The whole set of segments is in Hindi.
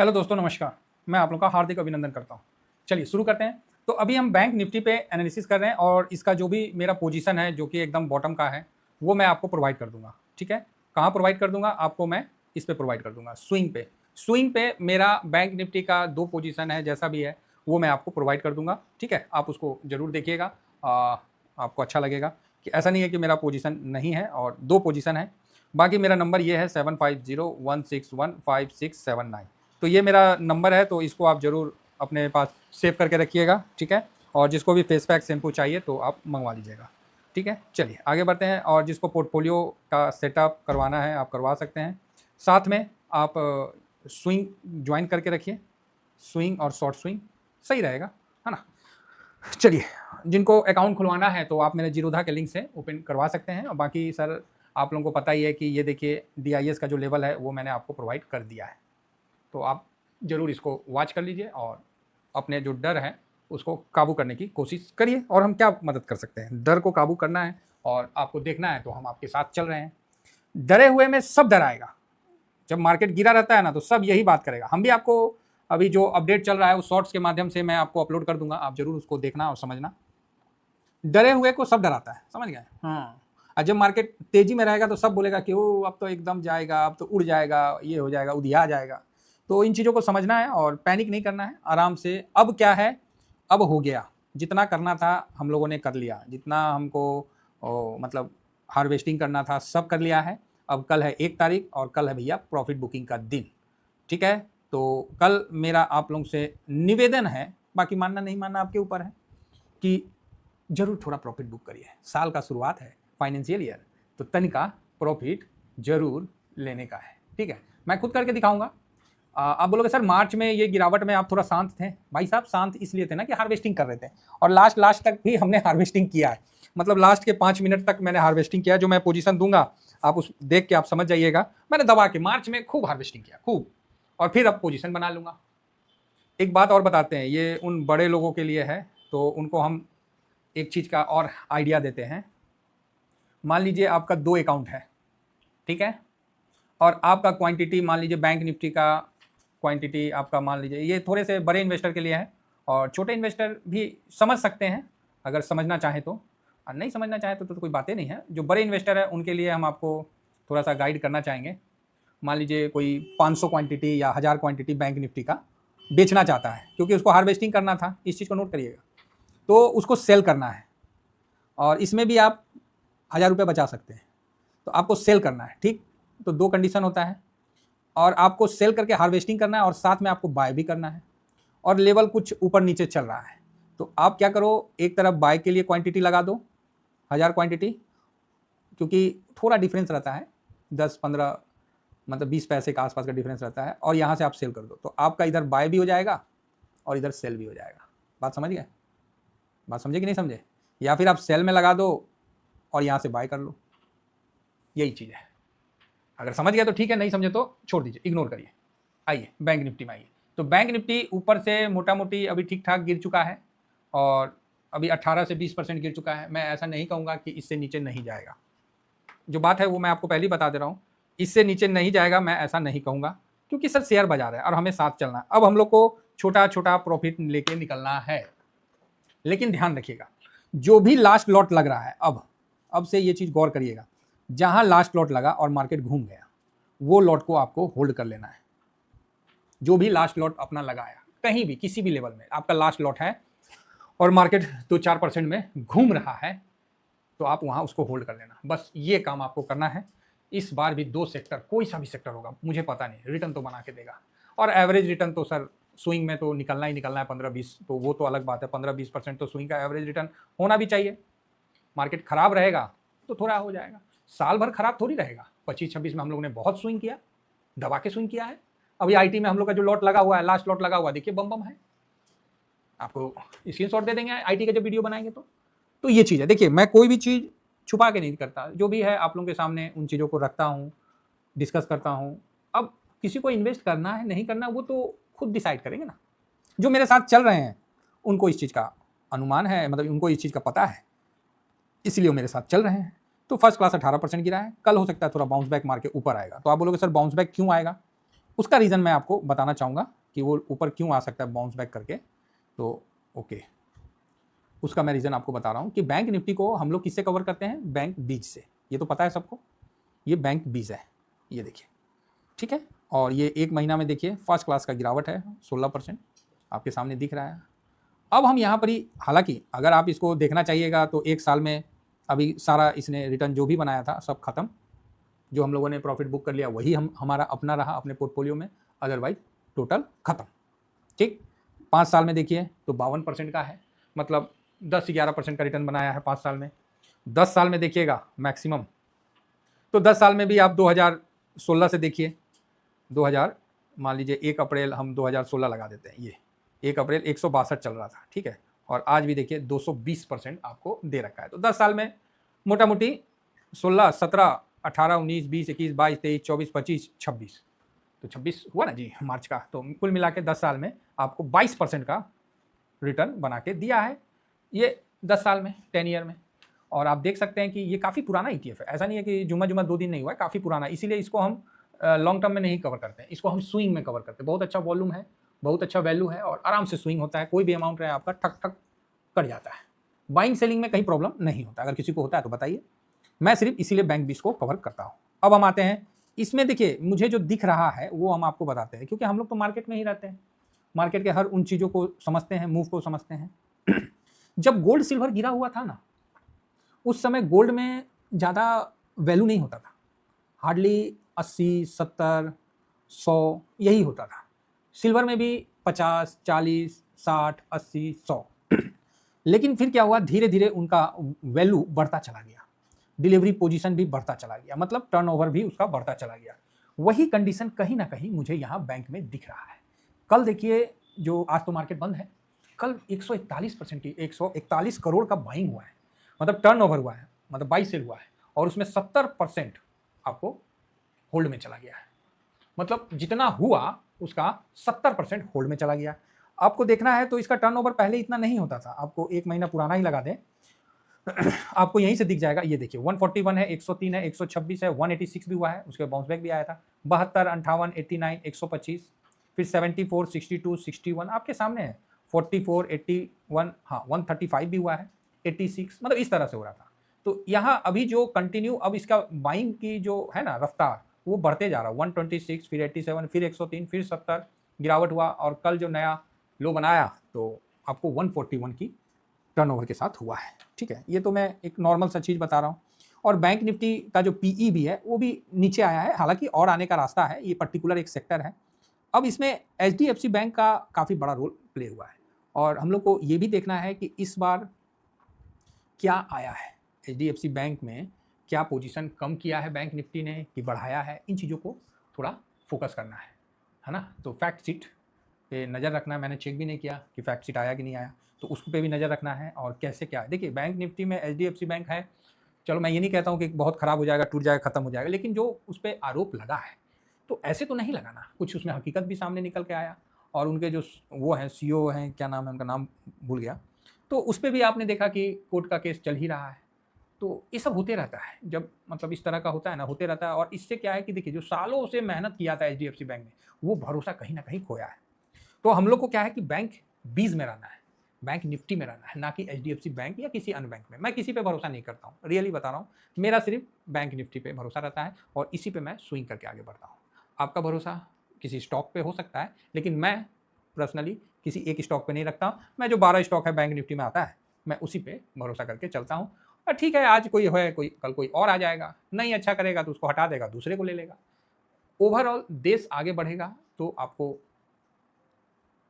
हेलो दोस्तों, नमस्कार। मैं आप लोगों का हार्दिक अभिनंदन करता हूं। चलिए शुरू करते हैं। तो अभी हम बैंक निफ्टी पे एनालिसिस कर रहे हैं और इसका जो भी मेरा पोजीशन है जो कि एकदम बॉटम का है वो मैं आपको प्रोवाइड कर दूंगा। ठीक है, कहाँ प्रोवाइड कर दूंगा आपको? मैं इस पे प्रोवाइड कर दूंगा, स्विंग पे मेरा बैंक निफ्टी का दो पोजीशन है, जैसा भी है वो मैं आपको प्रोवाइड कर दूंगा। ठीक है, आप उसको जरूर देखिएगा। आपको अच्छा लगेगा कि ऐसा नहीं है कि मेरा पोजीशन नहीं है, और दो पोजीशन है। बाकी मेरा नंबर ये है 7501615679। तो ये मेरा नंबर है, तो इसको आप ज़रूर अपने पास सेव करके रखिएगा। ठीक है, और जिसको भी फेस पैक शैम्पू चाहिए तो आप मंगवा लीजिएगा। ठीक है, चलिए आगे बढ़ते हैं। और जिसको पोर्टफोलियो का सेटअप करवाना है आप करवा सकते हैं। साथ में आप स्विंग ज्वाइन करके रखिए, स्विंग और शॉर्ट स्विंग सही रहेगा, है ना। चलिए, जिनको अकाउंट खुलवाना है तो आप मेरे जीरोधा के लिंक से ओपन करवा सकते हैं। और बाकी सर आप लोगों को पता ही है कि ये देखिए DIS का जो लेवल है वो मैंने आपको प्रोवाइड कर दिया है। तो आप ज़रूर इसको वॉच कर लीजिए और अपने जो डर है उसको काबू करने की कोशिश करिए। और हम क्या मदद कर सकते हैं? डर को काबू करना है और आपको देखना है, तो हम आपके साथ चल रहे हैं। डरे हुए में सब डर आएगा। जब मार्केट गिरा रहता है ना, तो सब यही बात करेगा। हम भी आपको अभी जो अपडेट चल रहा है उस शॉर्ट्स के माध्यम से मैं आपको अपलोड कर दूंगा, आप जरूर उसको देखना और समझना। डरे हुए को सब डराता है, समझ गए? हाँ। और जब मार्केट तेजी में रहेगा तो सब बोलेगा कि ओ अब तो एकदम जाएगा, अब तो उड़ जाएगा, ये हो जाएगा, उधिया जाएगा। तो इन चीज़ों को समझना है और पैनिक नहीं करना है, आराम से। अब क्या है, अब हो गया, जितना करना था हम लोगों ने कर लिया, जितना हमको मतलब हार्वेस्टिंग करना था सब कर लिया है। अब कल है 1 तारीख और कल है भैया प्रॉफिट बुकिंग का दिन। ठीक है, तो कल मेरा आप लोगों से निवेदन है, बाकी मानना नहीं मानना आपके ऊपर है, कि जरूर थोड़ा प्रॉफिट बुक करिए। साल का शुरुआत है, फाइनेंशियल ईयर, तो तनिका प्रॉफिट जरूर लेने का है। ठीक है, मैं खुद करके दिखाऊंगा। आप बोलोगे सर मार्च में ये गिरावट में आप थोड़ा शांत थे। भाई साहब शांत इसलिए थे ना कि हार्वेस्टिंग कर रहे थे, और लास्ट तक भी हमने हार्वेस्टिंग किया है। मतलब लास्ट के 5 मिनट तक मैंने हार्वेस्टिंग किया। जो मैं पोजीशन दूंगा आप उस देख के आप समझ जाइएगा। मैंने दबा के मार्च में खूब हार्वेस्टिंग किया, खूब, और फिर अब पोजीशन बना लूंगा। एक बात और बताते हैं, ये उन बड़े लोगों के लिए है, तो उनको हम एक चीज़ का और आइडिया देते हैं। मान लीजिए आपका 2 अकाउंट है, ठीक है, और आपका क्वांटिटी मान लीजिए बैंक निफ्टी का क्वांटिटी आपका मान लीजिए, ये थोड़े से बड़े इन्वेस्टर के लिए है, और छोटे इन्वेस्टर भी समझ सकते हैं अगर समझना चाहे तो, और नहीं समझना चाहे तो कोई बातें नहीं है। जो बड़े इन्वेस्टर है उनके लिए हम आपको थोड़ा सा गाइड करना चाहेंगे। मान लीजिए कोई 500 क्वांटिटी या 1000 क्वांटिटी बैंक निफ्टी का बेचना चाहता है, क्योंकि उसको हार्वेस्टिंग करना था, इस चीज़ को नोट करिएगा। तो उसको सेल करना है, और इसमें भी आप 1000 रुपये बचा सकते हैं। तो आपको सेल करना है, ठीक। तो 2 कंडीशन होता है, और आपको सेल करके हार्वेस्टिंग करना है, और साथ में आपको बाय भी करना है, और लेवल कुछ ऊपर नीचे चल रहा है। तो आप क्या करो, एक तरफ बाय के लिए क्वांटिटी लगा दो 1000 क्वांटिटी, क्योंकि थोड़ा डिफरेंस रहता है 10-15 मतलब 20 पैसे का आसपास का डिफरेंस रहता है, और यहाँ से आप सेल कर दो, तो आपका इधर बाय भी हो जाएगा और इधर सेल भी हो जाएगा। बात समझ गए? बात समझे कि नहीं समझे? या फिर आप सेल में लगा दो और यहाँ से बाय कर लो, यही चीज़ है। अगर समझ गया तो ठीक है, नहीं समझे तो छोड़ दीजिए, इग्नोर करिए। आइए बैंक निफ्टी में आइए। तो बैंक निफ्टी ऊपर से मोटा मोटी अभी ठीक ठाक गिर चुका है, और अभी 18 से 20% गिर चुका है। मैं ऐसा नहीं कहूँगा कि इससे नीचे नहीं जाएगा। जो बात है वो मैं आपको पहले ही बता दे रहा हूँ, इससे नीचे नहीं जाएगा, मैं ऐसा नहीं कहूँगा, क्योंकि सर शेयर बाजार है और हमें साथ चलना है। अब हम लोग को छोटा छोटा प्रॉफिट लेके निकलना है, लेकिन ध्यान रखिएगा, जो भी लास्ट लॉट लग रहा है, अब से ये चीज़ गौर करिएगा, जहां लास्ट लॉट लगा और मार्केट घूम गया, वो लॉट को आपको होल्ड कर लेना है। जो भी लास्ट लॉट अपना लगाया, कहीं भी किसी भी लेवल में आपका लास्ट लॉट है और मार्केट 2-4% में घूम रहा है, तो आप वहां उसको होल्ड कर लेना। बस ये काम आपको करना है। इस बार भी 2 सेक्टर, कोई सा भी सेक्टर होगा मुझे पता नहीं, रिटर्न तो बना के देगा। और एवरेज रिटर्न तो सर स्विंग में तो निकलना ही निकलना है, 15-20, तो वो तो अलग बात है। 15-20% तो स्विंग का एवरेज रिटर्न होना भी चाहिए। मार्केट खराब रहेगा तो थोड़ा हो जाएगा, साल भर खराब थोड़ी रहेगा। 25-26 में हम लोगों ने बहुत स्विंग किया, दबा के स्विंग किया है। अभी IT में हम लोग का जो लॉट लगा हुआ है, लास्ट लॉट लगा हुआ है, देखिए बम बम है। आपको स्क्रीनशॉट दे देंगे IT का जब वीडियो बनाएंगे तो ये चीज़ है। देखिए मैं कोई भी चीज़ छुपा के नहीं करता, जो भी है आप लोगों के सामने उन चीज़ों को रखता हूँ, डिस्कस करता हूँ। अब किसी को इन्वेस्ट करना है नहीं करना वो तो खुद डिसाइड करेंगे ना। जो मेरे साथ चल रहे हैं उनको इस चीज़ का अनुमान है, मतलब उनको इस चीज़ का पता है, इसलिए वो मेरे साथ चल रहे हैं। तो फर्स्ट क्लास 18% गिरा है, कल हो सकता है थोड़ा बाउंस बैक मार के ऊपर आएगा। तो आप बोलोगे सर बाउंस बैक क्यों आएगा? उसका रीज़न मैं आपको बताना चाहूँगा कि वो ऊपर क्यों आ सकता है बाउंस बैक करके। तो ओके, उसका मैं रीज़न आपको बता रहा हूँ कि बैंक निफ्टी को हम लोग किससे कवर करते हैं, बैंक बीज से। ये तो पता है सबको, ये बैंक बीज है, ये देखिए, ठीक है। और ये एक महीना में देखिए फर्स्ट क्लास का गिरावट है, 16% आपके सामने दिख रहा है। अब हम यहाँ पर ही, हालांकि अगर आप इसको देखना चाहिएगा तो एक साल में अभी सारा इसने रिटर्न जो भी बनाया था सब खत्म, जो हम लोगों ने प्रॉफिट बुक कर लिया वही हमारा अपना रहा अपने पोर्टफोलियो में, अदरवाइज टोटल खत्म, ठीक। 5 साल में देखिए तो 52% का है, मतलब 10-11% का रिटर्न बनाया है 5 साल में। 10 साल में देखिएगा मैक्सिमम, तो 10 साल में भी आप 2016 से देखिए, 2000 मान लीजिए 1 अप्रैल हम 2016 लगा देते हैं, ये 1 अप्रैल 162 चल रहा था, ठीक है। और आज भी देखिए 220% आपको दे रखा है। तो 10 साल में मोटा मोटी 16, 17, 18, 19, 20, 21, 22, 23, 24, 25, 26, तो 26 हुआ ना जी मार्च का। तो कुल मिला के 10 साल में आपको 22% का रिटर्न बना के दिया है, ये 10 साल में, 10 ईयर में। और आप देख सकते हैं कि ये काफ़ी पुराना ETF है, ऐसा नहीं है कि जुम्मा 2 दिन नहीं हुआ है, काफ़ी पुराना, इसीलिए इसको हम लॉन्ग टर्म में नहीं कवर करते हैं, इसको हम स्विंग में कवर करते हैं। बहुत अच्छा वॉल्यूम है, बहुत अच्छा वैल्यू है और आराम से स्विंग होता है, कोई भी अमाउंट रहे आपका ठक ठक कट जाता है। बाइंग सेलिंग में कहीं प्रॉब्लम नहीं होता, अगर किसी को होता है तो बताइए। मैं सिर्फ इसीलिए बैंक 20 को कवर करता हूँ। अब हम आते हैं इसमें, देखिए मुझे जो दिख रहा है वो हम आपको बताते हैं, क्योंकि हम लोग तो मार्केट में ही रहते हैं, मार्केट के हर उन चीज़ों को समझते हैं, मूव को समझते हैं। जब गोल्ड सिल्वर गिरा हुआ था ना, उस समय गोल्ड में ज़्यादा वैल्यू नहीं होता था, हार्डली 80, 70, 100 यही होता था। सिल्वर में भी 50, 40, 60, 80, 100। लेकिन फिर क्या हुआ, धीरे धीरे उनका वैल्यू बढ़ता चला गया, डिलीवरी पोजीशन भी बढ़ता चला गया, मतलब टर्नओवर भी उसका बढ़ता चला गया। वही कंडीशन कहीं ना कहीं मुझे यहाँ बैंक में दिख रहा है। कल देखिए, जो आज तो मार्केट बंद है, कल 141% की 141 करोड़ का बाइंग हुआ है, मतलब टर्नओवर हुआ है, मतलब बाई सेल हुआ है, और उसमें 70% आपको होल्ड में चला गया है। मतलब जितना हुआ उसका 70% होल्ड में चला गया। आपको देखना है तो इसका टर्नओवर पहले इतना नहीं होता था, आपको एक महीना पुराना ही लगा दें आपको यहीं से दिख जाएगा। ये देखिए 141 है, 103 है, 126 है, 186 भी हुआ है, उसके बाउंस बैक भी आया था, 72, 58, 89, 125, फिर 74, 62, 61 आपके सामने है, 44, 81, हाँ 135 भी हुआ है, 86, मतलब इस तरह से हो रहा था। तो यहाँ अभी जो कंटिन्यू अब इसका बाइंग की जो है ना रफ्तार, वो बढ़ते जा रहा है, 126, फिर 87, फिर 103, फिर 70 गिरावट हुआ, और कल जो नया लो बनाया तो आपको 141 की टर्नओवर के साथ हुआ है, ठीक है। ये तो मैं एक नॉर्मल सा चीज़ बता रहा हूँ। और बैंक निफ्टी का जो पीई भी है वो भी नीचे आया है, हालांकि और आने का रास्ता है, ये पर्टिकुलर एक सेक्टर है। अब इसमें एचडीएफसी बैंक का काफ़ी बड़ा रोल प्ले हुआ है, और हम लोग को ये भी देखना है कि इस बार क्या आया है, एचडीएफसी बैंक में क्या पोजीशन कम किया है बैंक निफ्टी ने कि बढ़ाया है, इन चीज़ों को थोड़ा फोकस करना है ना। तो फैक्ट शीट पे नज़र रखना है, मैंने चेक भी नहीं किया कि फैक्ट शीट आया कि नहीं आया, तो उस पे भी नज़र रखना है। और कैसे क्या है, देखिए बैंक निफ्टी में एचडीएफसी बैंक है, चलो मैं ये नहीं कहता हूँ कि बहुत ख़राब हो जाएगा, टूट जाएगा, ख़त्म हो जाएगा, लेकिन जो उस पर आरोप लगा है तो ऐसे तो नहीं लगाना, कुछ उसमें हकीकत भी सामने निकल के आया। और उनके जो वो हैं सीईओ हैं, क्या नाम है उनका, नाम भूल गया, तो उस पर भी आपने देखा कि कोर्ट का केस चल ही रहा है। तो ये सब होते रहता है, जब मतलब इस तरह का होता है ना, होते रहता है। और इससे क्या है कि देखिए जो सालों से मेहनत किया था एचडीएफसी बैंक ने, वो भरोसा कहीं ना कहीं खोया है। तो हम लोग को क्या है कि बैंक बीज में रहना है, बैंक निफ्टी में रहना है, ना कि एचडीएफसी बैंक या किसी अन्य बैंक में। मैं किसी पे भरोसा नहीं करता हूँ, रियली बता रहा हूँ, मेरा सिर्फ बैंक निफ्टी पे भरोसा रहता है, और इसी पे मैं स्विंग करके आगे बढ़ता हूँ। आपका भरोसा किसी स्टॉक पे हो सकता है, लेकिन मैं पर्सनली किसी एक स्टॉक पे नहीं रखता हूँ। मैं जो 12 स्टॉक है बैंक निफ्टी में आता है, मैं उसी पे भरोसा करके चलता हूँ। और ठीक है, आज कोई है, कोई कल कोई और आ जाएगा, नहीं अच्छा करेगा तो उसको हटा देगा, दूसरे को ले लेगा। ओवरऑल देश आगे बढ़ेगा तो आपको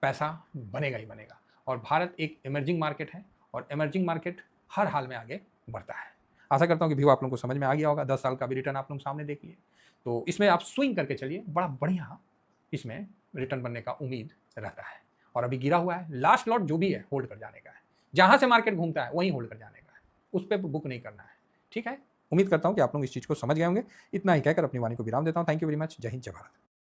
पैसा बनेगा ही बनेगा। और भारत एक इमर्जिंग मार्केट है, और इमर्जिंग मार्केट हर हाल में आगे बढ़ता है। आशा करता हूँ कि व्यू आप लोगों को समझ में आ गया होगा। 10 साल का भी रिटर्न आप लोग सामने देख लिए, तो इसमें आप स्विंग करके चलिए, बड़ा बढ़िया इसमें रिटर्न बनने का उम्मीद रहता है। और अभी गिरा हुआ है, लास्ट लॉट जो भी है होल्ड कर जाने का है, जहाँ से मार्केट घूमता है वहीं होल्ड कर जाने का है, उस पर बुक नहीं करना है, ठीक है। उम्मीद करता हूँ कि आप लोग इस चीज़ को समझ गए होंगे। इतना ही कहकर अपनी वाणी को विराम देता हूँ। Thank you very much. जय हिंद, जय भारत।